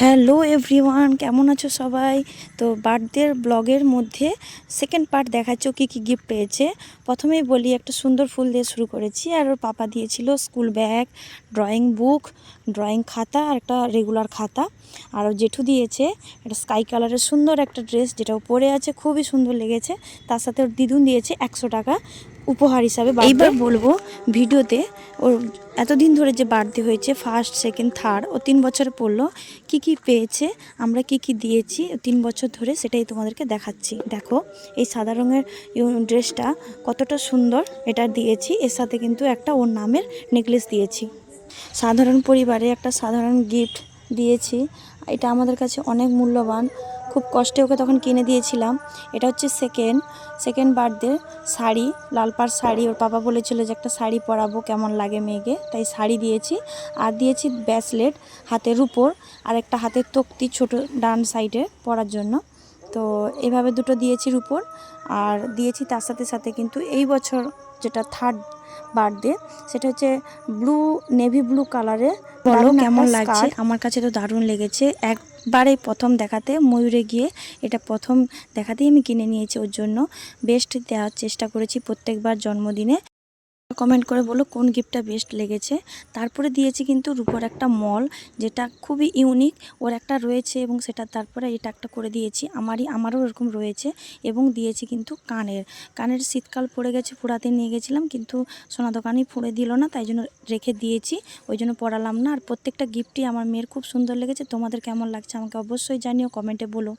Hello everyone, কেমন আছো সবাই? তো বার্থডের ব্লগের মধ্যে সেকেন্ড পার্ট দেখাচ্ছ কী কী গিফট পেয়েছে। প্রথমেই বলি, একটা সুন্দর ফুল দিয়ে শুরু করেছি, আর ওর পাপা দিয়েছিল school bag, drawing book, drawing খাতা আর একটা রেগুলার খাতা। আর ও জেঠু দিয়েছে একটা স্কাই কালারের সুন্দর একটা ড্রেস, যেটা ও পরে আছে, খুবই সুন্দর লেগেছে। তার সাথে ওর দিদুন দিয়েছে 100 টাকা উপহার হিসাবে। এইবার বলবো ভিডিওতে ওর এতদিন ধরে যে বার্থডে হয়েছে, ফার্স্ট সেকেন্ড থার্ড, ও 3 বছরে পড়লো, কি কি পেয়েছে, আমরা কি কি দিয়েছি 3 বছর ধরে, সেটাই তোমাদেরকে দেখাচ্ছি। দেখো এই সাদা রঙের ড্রেসটা কতটা সুন্দর, এটা দিয়েছি। এর সাথে কিন্তু একটা ওর নামের নেকলেস দিয়েছি। সাধারণ পরিবারে একটা সাধারণ গিফট দিয়েছি, এটা আমাদের কাছে অনেক মূল্যবান। খুব কষ্টে ওকে তখন কিনে দিয়েছিলাম। এটা হচ্ছে সেকেন্ড বার্থডে শাড়ি, লাল পাড় শাড়ি। ওর পাপা বলেছিল যে একটা শাড়ি পরাবো, কেমন লাগে মেয়েকে, তাই শাড়ি দিয়েছি। আর দিয়েছি ব্রেসলেট হাতের উপর, আর একটা হাতের তক্তি ছোট ডান সাইডে পরার জন্য। তো এভাবে দুটো দিয়েছি উপর। আর দিয়েছি তার সাথে সাথে কিন্তু এই বছর যেটা থার্ড বার্থডে, সেটা হচ্ছে নেভি ব্লু কালারে। বলো কেমন লাগছে? আমার কাছে তো দারুণ লেগেছে। একবারে প্রথম দেখাতে ময়ূরে গিয়ে, এটা প্রথম দেখাতেই আমি কিনে নিয়েছি ওর জন্য। বেস্ট দেওয়ার চেষ্টা করেছি প্রত্যেকবার জন্মদিনে। কমেন্ট করে বলো কোন গিফটটা বেস্ট লেগেছে। তারপরে দিয়েছি কিন্তু রূপোর একটা মল, যেটা খুবই ইউনিক। ওর একটা রয়েছে এবং সেটা তারপরে এটা একটা করে দিয়েছি, আমারও এরকম রয়েছে। এবং দিয়েছি কিন্তু কানের শীতকাল পড়ে গেছে, পোড়াতে নিয়ে গেছিলাম, কিন্তু সোনা দোকানই ফুঁড়ে দিল না, তাই জন্য রেখে দিয়েছি, ওই জন্য পড়ালাম না। আর প্রত্যেকটা গিফটই আমার মেয়ের খুব সুন্দর লেগেছে। তোমাদের কেমন লাগছে আমাকে অবশ্যই জানিও, কমেন্টে বলো।